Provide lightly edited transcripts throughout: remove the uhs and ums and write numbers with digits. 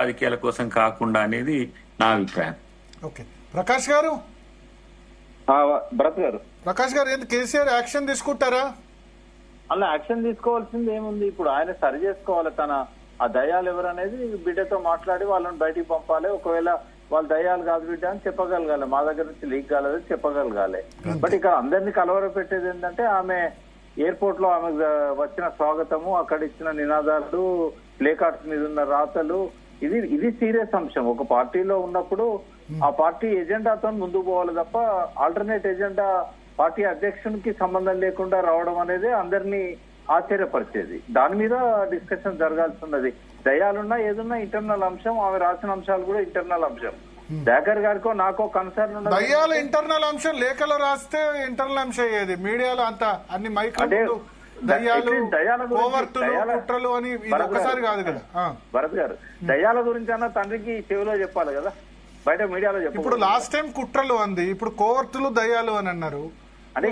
రాజకీయాల కోసం కాకుండా అనేది నా అభిప్రాయం. ఓకే, ప్రకాష్ గారు. భరత్ గారు, ప్రకాష్ గారు, ఏంటి కేసీఆర్ యాక్షన్ తీసుకుంటారా? అలా యాక్షన్ తీసుకోవాల్సింది ఏముంది? ఇప్పుడు ఆయన సరి చేసుకోవాలి. తన ఆ దయ్యాలు ఎవరనేది బిడ్డతో మాట్లాడి వాళ్ళని బయటికి పంపాలి. ఒకవేళ వాళ్ళు దయ్యాలు కాదు బిడ్డ అని చెప్పగలగాలి. మా దగ్గర నుంచి లీక్ కాలేదు చెప్పగలగాలి. బట్ ఇక్కడ అందరినీ కలవర పెట్టేది ఏంటంటే ఆమె ఎయిర్పోర్ట్ లో ఆమె వచ్చిన స్వాగతము, అక్కడ ఇచ్చిన నినాదాలు, ప్లే కార్డ్స్ మీద ఉన్న రాతలు, ఇది సీరియస్ అంశం. ఒక పార్టీలో ఉన్నప్పుడు ఆ పార్టీ ఎజెండాతో ముందుకు పోవాలి తప్ప ఆల్టర్నేట్ ఎజెండా పార్టీ అధ్యక్షునికి సంబంధం లేకుండా రావడం అనేది అందరినీ ఆశ్చర్యపరిచేది. దాని మీద డిస్కషన్ జరగాల్సి ఉన్నది. దయాలున్నా ఏదున్నా ఇంటర్నల్ అంశం, ఆమె రాసిన అంశాలు కూడా ఇంటర్నల్ అంశం. దయాకర్ గారికో నాకో కన్సర్న్ ఉన్నది. దయ్యాలు ఇంటర్నల్ అంశం, లేఖలో రాస్తే ఇంటర్నల్ అంశం అయ్యేది. మీడియాలో అంత అన్ని మైకులు దయ్యాలు, కుట్రలు అని ఇది ఒకసారి కాదు కదా. భరత్ గారు, దయ్యాల గురించి అన్న తండ్రికి చెవిలో చెప్పాలి కదా, బయట మీడియాలో చెప్పాలి. ఇప్పుడు లాస్ట్ టైం కుట్రలు అంది, ఇప్పుడు కోవర్టులు దయ్యాలు అని అన్నారు. అంటే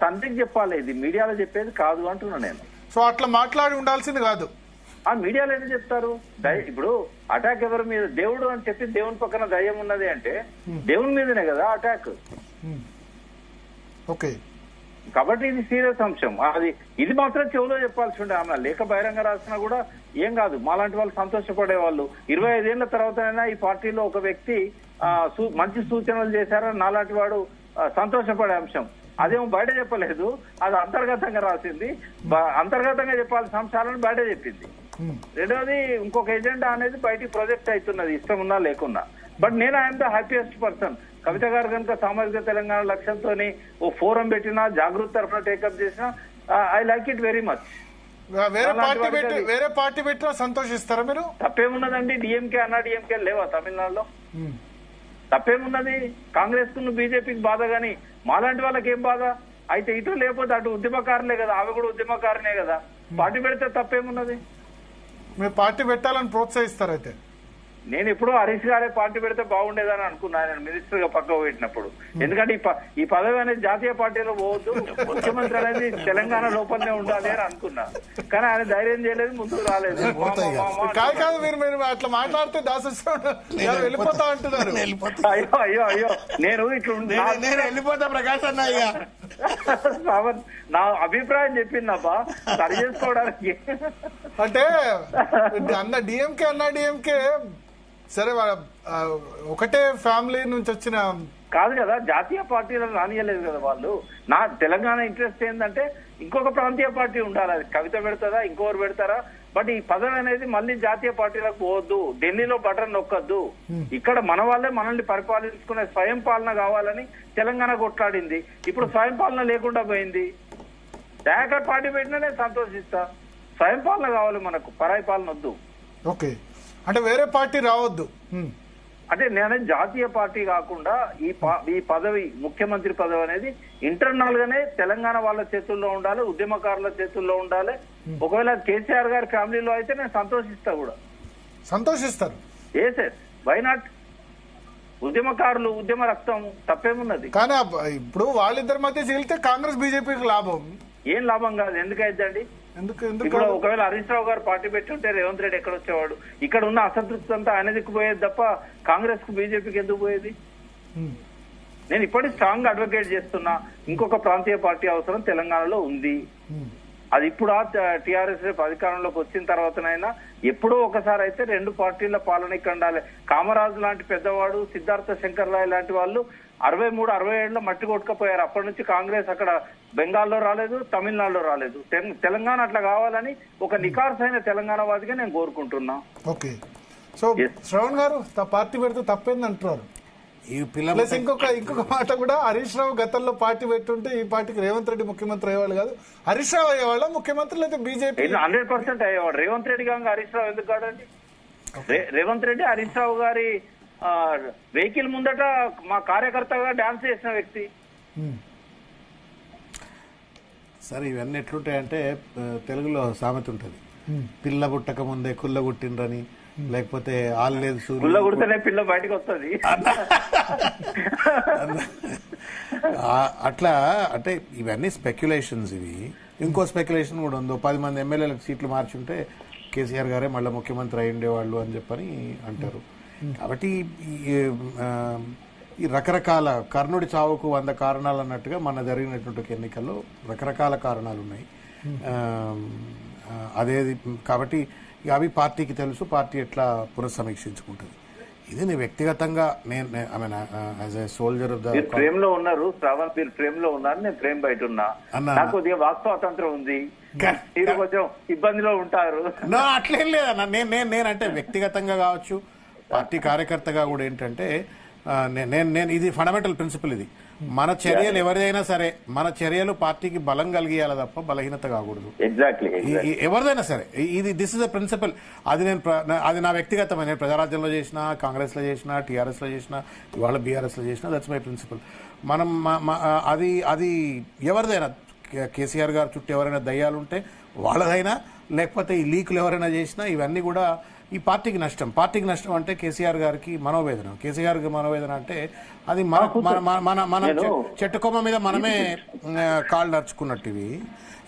తండ్రికి చెప్పాలి, ఇది మీడియాలో చెప్పేది కాదు అంటున్నా నేను. సో అట్లా మాట్లాడి ఉండాల్సింది కాదు. ఆ మీడియాలో ఎందుకు చెప్తారు? ఇప్పుడు అటాక్ ఎవరి మీద? దేవుడు అని చెప్పి దేవుని పక్కన దయ్యం ఉన్నది అంటే దేవుని మీదనే కదా అటాక్. ఓకే, కాబట్టి ఇది సీరియస్ అంశం. ఇది మాత్రం చెవులో చెప్పాల్సి ఉండే. ఆమె లేఖ బహిరంగ రాసినా కూడా ఏం కాదు, మాలాంటి వాళ్ళు సంతోషపడే వాళ్ళు. 25 ఏళ్ల తర్వాతనైనా ఈ పార్టీలో ఒక వ్యక్తి మంచి సూచనలు చేశారని నాలాంటి వాడు సంతోషపడే అంశం. అదేమో బయట చెప్పలేదు, అది అంతర్గతంగా రాసింది. అంతర్గతంగా చెప్పాల్సిన అంశాలను బయట చెప్పింది. రెండోది, ఇంకొక ఎజెండా అనేది బయటికి ప్రొజెక్ట్ అవుతున్నది, ఇష్టం ఉన్నా లేకున్నా. బట్ నేను ఐఎమ్ ద హ్యాపీయెస్ట్ పర్సన్. కవిత గారు కనుక సామాజిక తెలంగాణ లక్ష్యంతో ఓ ఫోరం పెట్టినా, జాగృతి తరఫున టేకప్ చేసినా, I like it very much. వేరే పార్టీ పెట్టినా సంతోషిస్తారా మీరు? తప్పేమున్నదండి? డిఎంకే అన్నా డిఎంకే లేవా తమిళనాడులో? తప్పేమున్నది? కాంగ్రెస్ కు బీజేపీకి బాధ గాని మాలాంటి వాళ్ళకి ఏం బాధ? అయితే ఇటు లేకపోతే అటు ఉద్యమకారులే కదా, ఆమె కూడా ఉద్యమకారునే కదా. పార్టీ పెడితే తప్పేమున్నది? మీరు పార్టీ పెట్టాలని ప్రోత్సహిస్తారు అయితే? నేను ఎప్పుడూ హరీష్ గారే పార్టీ పెడితే బాగుండేదని అనుకున్నాను ఆయన మినిస్టర్ గా పక్కకు పెట్టినప్పుడు. ఎందుకంటే ఈ పదవి అనేది జాతీయ పార్టీలో పోవద్దు, ముఖ్యమంత్రి అనేది తెలంగాణ లోపలనే ఉండాలి అని అనుకున్నా. కానీ ఆయన ధైర్యం చేయలేదు, ముందుకు రాలేదు. కాదు, మీరు అట్లా మాట్లాడితే వెళ్ళిపోతా అంటున్నారు. అయ్యో అయ్యో అయ్యో, నేను నేను వెళ్ళిపోతా ప్రకాష్ అన్నయ్య. నా అభిప్రాయం చెప్పిందబ్బా, సరి చేసుకోవడానికి. అంటే డిఎంకే అన్నా డిఎంకే సరే, ఒకటే ఫ్యామిలీ నుంచి వచ్చిన కాదు కదా, జాతీయ పార్టీలను రానియలేదు కదా వాళ్ళు. నా తెలంగాణ ఇంట్రెస్ట్ ఏంటంటే ఇంకొక ప్రాంతీయ పార్టీ ఉండాలి. అది కవిత పెడతారా, ఇంకొకరు పెడతారా? బట్ ఈ పదవి అనేది మళ్ళీ జాతీయ పార్టీలకు పోవద్దు, ఢిల్లీలో బటన్ నొక్కద్దు. ఇక్కడ మన వాళ్ళే మనల్ని పరిపాలించుకునే స్వయం పాలన కావాలని తెలంగాణ కొట్లాడింది. ఇప్పుడు స్వయం పాలన లేకుండా పోయింది. దయాకర్ పార్టీ పెట్టినా నేను సంతోషిస్తా. స్వయం పాలన కావాలి మనకు, పరాయి పాలన వద్దు. ఓకే, అంటే వేరే పార్టీ రావద్దు. అంటే నేను జాతీయ పార్టీ కాకుండా ఈ పదవి, ముఖ్యమంత్రి పదవి అనేది ఇంటర్నల్ గానే తెలంగాణ వాళ్ళ చేతుల్లో ఉండాలి, ఉద్యమకారుల చేతుల్లో ఉండాలి. ఒకవేళ కేసీఆర్ గారి ఫ్యామిలీలో అయితే నేను సంతోషిస్తా కూడా. సంతోషిస్తారు? ఏ సార్, వై నాట్? ఉద్యమకారులు, ఉద్యమ రక్తం, తప్పేమున్నది? కానీ ఇప్పుడు వాళ్ళిద్దరి మధ్య చెల్లితే కాంగ్రెస్ బీజేపీకి లాభం. ఏం లాభం కాదు. ఎందుకైందండి? ఇప్పుడు ఒకవేళ హరీష్ రావు గారు పార్టీ పెట్టి ఉంటే రేవంత్ రెడ్డి ఎక్కడ వచ్చేవాడు? ఇక్కడ ఉన్న అసంతృప్తి అంతా ఆయన దిక్కుపోయేది తప్ప కాంగ్రెస్ కు బీజేపీకి ఎందుకు పోయేది? నేను ఇప్పటికీ స్ట్రాంగ్ అడ్వకేట్ చేస్తున్నా, ఇంకొక ప్రాంతీయ పార్టీ అవసరం తెలంగాణలో ఉంది. అది ఇప్పుడు టీఆర్ఎస్ అధికారంలోకి వచ్చిన తర్వాతనైనా ఎప్పుడో ఒకసారి అయితే 2 పార్టీల పాలన ఇక్కడ ఉండాలి. కామరాజు లాంటి పెద్దవాడు, సిద్ధార్థ శంకర్ రాయ్ లాంటి వాళ్ళు 63, 67 మట్టి కొట్టుకపోయారు. అప్పటి నుంచి కాంగ్రెస్ అక్కడ బెంగాల్లో రాలేదు, తమిళనాడులో రాలేదు. తెలంగాణ అట్లా కావాలని ఒక నికార్సైన తెలంగాణ వాదిగా నేను కోరుకుంటున్నా. ఓకే, సో శ్రవణ్ గారు పార్టీ పెడితే తప్పేంది అంటున్నారు. ప్లస్ ఇంకొక మాట కూడా, హరీష్ రావు గతంలో పార్టీ పెట్టుంటే ఈ పార్టీకి రేవంత్ రెడ్డి ముఖ్యమంత్రి అయ్యేవాళ్ళు కాదు. హరీష్ రావు అయ్యేవాళ్ళ ముఖ్యమంత్రి, లేదా బీజేపీ? 100% అయ్యేవాడు. రేవంత్ రెడ్డి కాక హరీష్ రావు ఎందుకు కాదండి? రేవంత్ రెడ్డి హరీష్ రావు గారి వెహికల్ ముందట మా కార్యకర్తగా డాన్స్ చేసిన వ్యక్తి. సరే, ఇవన్నీ ఎట్లుంటాయంటే తెలుగులో సామెత ఉంటుంది, పిల్ల పుట్టక ముందే కుల్ల పుట్టిండ్రని, లేకపోతే ఆల్లేదు కుడితేనే పిల్ల బయటకు వస్తుంది. అట్లా అంటే ఇవన్నీ స్పెక్యులేషన్స్. ఇవి ఇంకో స్పెక్యులేషన్ కూడా ఉందో, 10 మంది ఎమ్మెల్యేలకు సీట్లు మార్చుంటే కేసీఆర్ గారే మళ్ళీ ముఖ్యమంత్రి అయి ఉండేవాళ్ళు అని చెప్పని అంటారు. కాబట్టి ఈ రకరకాల కర్ణుడి చావుకు 100 కారణాలు అన్నట్టుగా మన జరిగినటువంటి ఎన్నికల్లో రకరకాల కారణాలు ఉన్నాయి. అదేది కాబట్టి అవి పార్టీకి తెలుసు, పార్టీ ఎట్లా పునఃసమీక్షించుకుంటుంది. ఇది నేను వ్యక్తిగతంగా as a soldier of the frame లో ఉన్నారు శ్రావణ్, మీరు ఫ్రేమ్ లో ఉన్నారు, నేను ఫ్రేమ్ బయట ఉన్నా, నాకు కొద్దిగా వాక్ స్వాతంత్రం ఉంది, మీరు కొంచెం ఇబ్బందిలో ఉంటారు. అట్లేం లేదన్న, నేనంటే వ్యక్తిగతంగా కావచ్చు, పార్టీ కార్యకర్తగా కూడా ఏంటంటే నేను ఇది ఫండమెంటల్ ప్రిన్సిపల్. ఇది మన చర్యలు ఎవరిదైనా సరే, మన చర్యలు పార్టీకి బలం కలిగియాలి తప్ప బలహీనత కాకూడదు. ఎవరిదైనా సరే దిస్ ఇస్ అ ప్రిన్సిపల్. అది నా వ్యక్తిగతమైన, నేను ప్రజారాజ్యంలో చేసినా, కాంగ్రెస్ లో చేసినా, టీఆర్ఎస్ లో చేసినా, ఇవాళ బీఆర్ఎస్ లో చేసినా, దట్స్ మై ప్రిన్సిపల్. మనం అది ఎవరిదైనా, కేసీఆర్ గారు చుట్టూ ఎవరైనా దయ్యాలుంటే వాళ్ళదైనా, లేకపోతే ఈ లీకులు ఎవరైనా చేసినా, ఇవన్నీ కూడా ఈ పార్టీకి నష్టం. పార్టీకి నష్టం అంటే కేసీఆర్ గారికి మనోవేదన. కేసీఆర్ గారికి మనోవేదన అంటే అది మన చెట్టు కొమ్మ మీద మనమే కాళ్ళు నడుచుకున్నట్టు.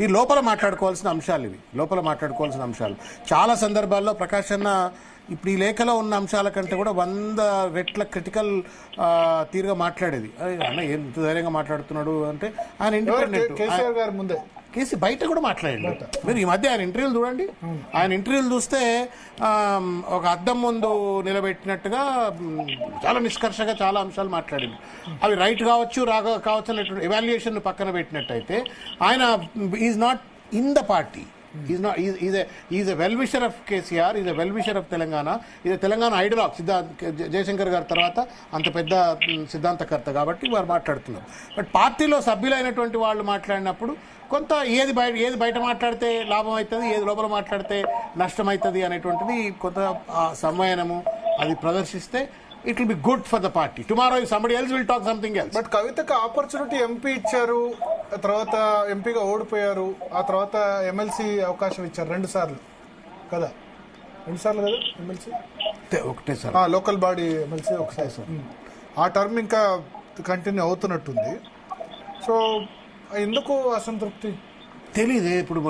ఈ లోపల మాట్లాడుకోవాల్సిన అంశాలు, లోపల మాట్లాడుకోవాల్సిన అంశాలు. చాలా సందర్భాల్లో ప్రకాష్ అన్న ఇప్పుడు ఈ లేఖలో ఉన్న అంశాల కంటే కూడా 100 రెట్ల క్రిటికల్ తీరుగా మాట్లాడేది. అన్న ఎంత ధైర్యంగా మాట్లాడుతున్నాడు అంటే ఆయన ఇండిపెండెంట్. కేసీఆర్ గారి ముందే కేసీ బయట కూడా మాట్లాడండి. మీరు ఈ మధ్య ఆయన ఇంటర్వ్యూలు చూడండి. ఆయన ఇంటర్వ్యూలు చూస్తే ఒక అద్దం ముందు నిలబెట్టినట్టుగా చాలా నిష్కర్షగా చాలా అంశాలు మాట్లాడింది. అవి రైట్ కావచ్చు, కావచ్చు అనేటువంటి ఎవాల్యుయేషన్ పక్కన పెట్టినట్టయితే ఆయన is not in the party. He's a well-wisher of KCR, he's a well-wisher of Telangana, he's a Telangana ideologue. Jayashankar గారి తర్వాత అంత పెద్ద సిద్ధాంతకర్త కాబట్టి వారు మాట్లాడుతున్నారు. బట్ పార్టీలో సభ్యులైనటువంటి వాళ్ళు మాట్లాడినప్పుడు కొంత ఏది బయట మాట్లాడితే లాభం అవుతుంది, ఏది లోపల మాట్లాడితే నష్టం అవుతుంది అనేటువంటిది కొంత సంవయనము అది ప్రదర్శిస్తే it will be good for the party. Tomorrow if somebody else will talk something else. But కవితకు ఆపర్చునిటీ ఎంపీ ఇచ్చారు, ఆ తర్వాత ఎంపీగా ఓడిపోయారు, ఆ తర్వాత ఎమ్మెల్సీ అవకాశం ఇచ్చారు 2 సార్లు కదా, 2 సార్లు కదా ఎమ్మెల్సీ, ఒకటే సార్ లోకల్ బాడీ ఎమ్మెల్సీ ఒకసారి సార్. ఆ టర్మ్ ఇంకా కంటిన్యూ అవుతున్నట్టుంది. సో ఎందుకు అసంతృప్తి తెలీదే ఇప్పుడు.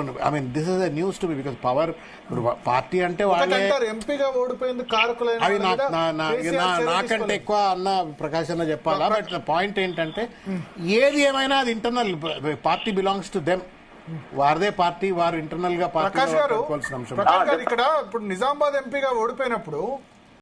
This is news to me because power ఇప్పుడు పార్టీ అంటే వాళ్ళే ఎంపీగా ఓడిపోయింది కారకులైన అవి నాకంటే ఎక్కువ అన్న ప్రకాష్ అన్న చెప్పాలా. బట్ పాయింట్ ఏంటంటే ఏది ఏమైనా అది internal, party belongs to them, వారిదే పార్టీ, వారు ఇంటర్నల్ గా పార్టీ. ప్రకాష్ గారు ఇక్కడ ఇప్పుడు నిజామాబాద్ ఎంపీగా ఓడిపోయినప్పుడు